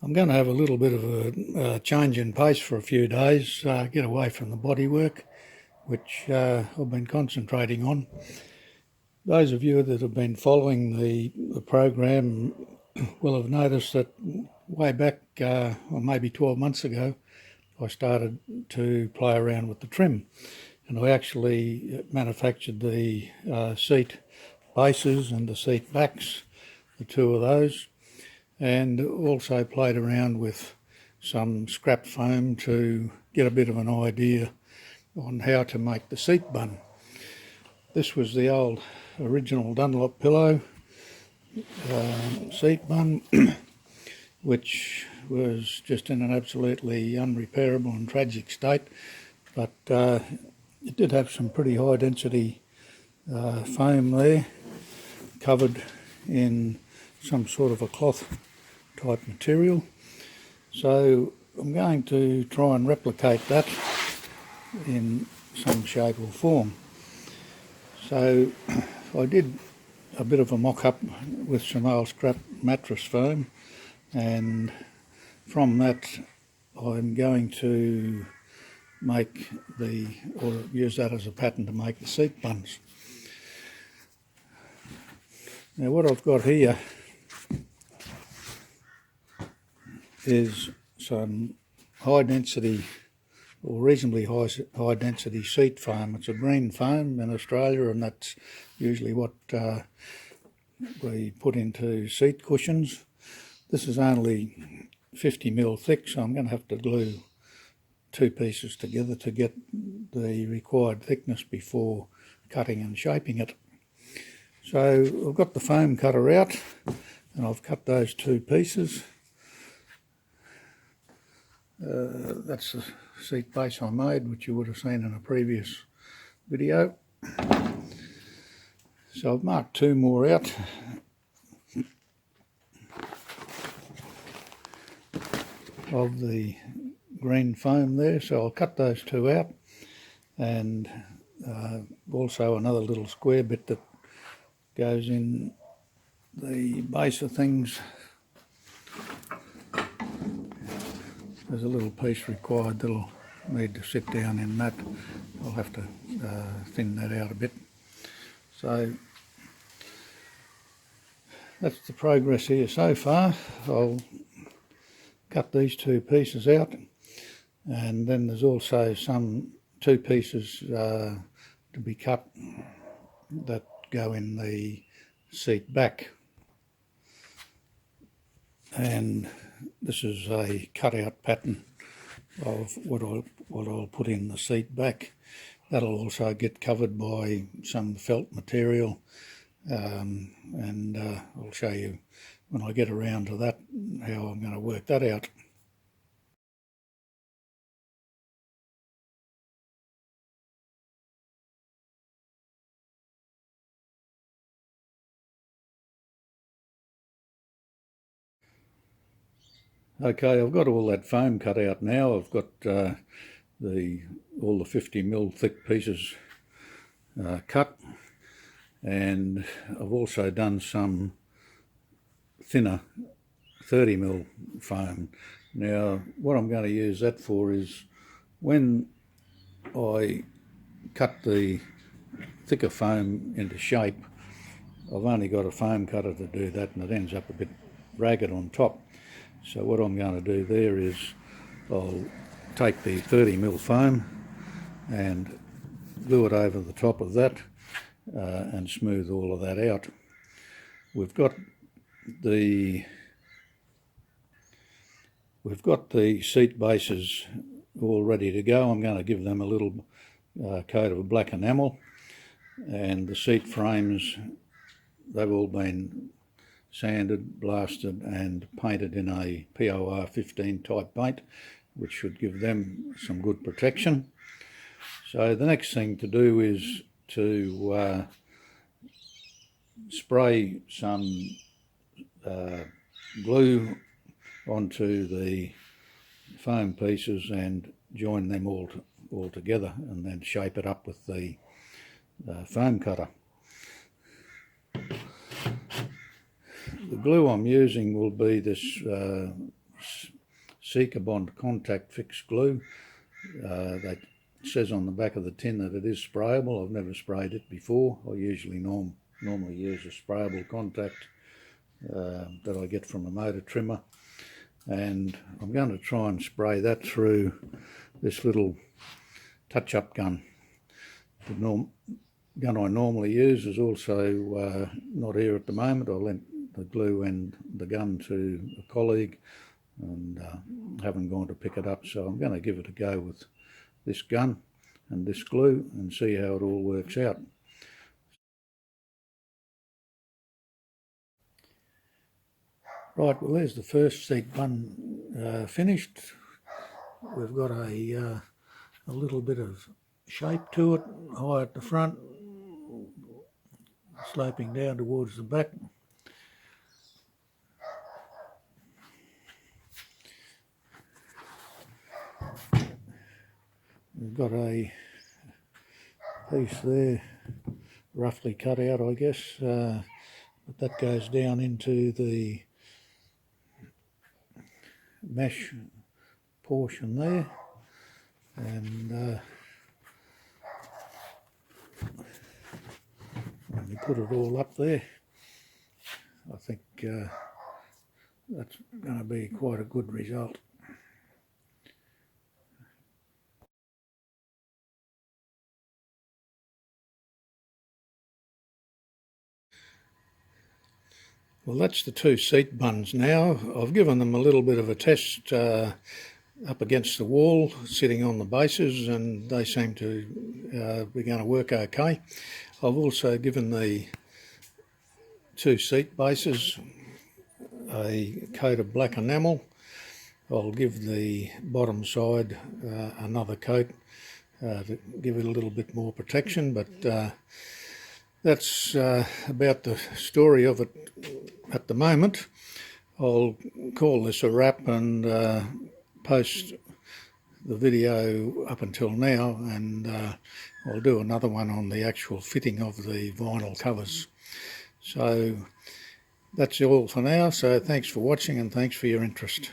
I'm going to have a little bit of a change in pace for a few days, get away from the bodywork, which I've been concentrating on. Those of you that have been following the program will have noticed that way back, or maybe 12 months ago, I started to play around with the trim. And I actually manufactured the seat bases and the seat backs, the two of those, and also played around with some scrap foam to get a bit of an idea on how to make the seat bun. This was the old original Dunlop pillow seat bun, which was just in an absolutely unrepairable and tragic state, but it did have some pretty high density foam there, covered in some sort of a cloth type material. So I'm going to try and replicate that in some shape or form. So I did a bit of a mock-up with some old scrap mattress foam, and from that I'm going to make or use that as a pattern to make the seat buns. Now what I've got here is some high density or reasonably high density seat foam. It's a green foam in Australia, and that's usually what we put into seat cushions. This is only 50mm thick, so I'm going to have to glue two pieces together to get the required thickness before cutting and shaping it. So I've got the foam cutter out, and I've cut those two pieces. That's the seat base I made, which you would have seen in a previous video. So I've marked two more out. Of the green foam there, so I'll cut those two out, and also another little square bit that goes in the base of things. There's a little piece required that'll need to sit down in that. I'll have to thin that out a bit. So that's the progress here so far. I'll cut these two pieces out, and then there's also two pieces to be cut that go in the seat back. And this is a cutout pattern of what I'll put in the seat back. That'll also get covered by some felt material, and I'll show you when I get around to that how I'm going to work that out. Okay, I've got all that foam cut out now. I've got all the 50mm thick pieces cut, and I've also done some thinner 30mm foam. Now what I'm going to use that for is when I cut the thicker foam into shape, I've only got a foam cutter to do that, and it ends up a bit ragged on top. So what I'm going to do there is I'll take the 30mm foam and glue it over the top of that and smooth all of that out. We've got the seat bases all ready to go. I'm going to give them a little coat of black enamel, and the seat frames, they've all been sanded, blasted and painted in a Pt.47 type paint, which should give them some good protection. So the next thing to do is to spray some glue onto the foam pieces and join them all together, and then shape it up with the foam cutter. The glue I'm using will be this Bond contact fixed glue. It says on the back of the tin that it is sprayable. I've never sprayed it before. I usually normally use a sprayable contact that I get from a motor trimmer, and I'm going to try and spray that through this little touch-up gun. The gun I normally use is also not here at the moment. I lent the glue and the gun to a colleague and haven't gone to pick it up, so I'm going to give it a go with this gun and this glue and see how it all works out. Right, well, there's the first seat bun finished. We've got a little bit of shape to it, high at the front, sloping down towards the back. We've got a piece there, roughly cut out, I guess, but that goes down into the mesh portion there, and when we put it all up there, I think that's going to be quite a good result. Well, that's the two seat buns now. I've given them a little bit of a test up against the wall, sitting on the bases, and they seem to be going to work okay. I've also given the two seat bases a coat of black enamel. I'll give the bottom side another coat to give it a little bit more protection, but that's about the story of it at the moment. I'll call this a wrap and post the video up until now, and I'll do another one on the actual fitting of the vinyl covers. So that's all for now, so thanks for watching and thanks for your interest.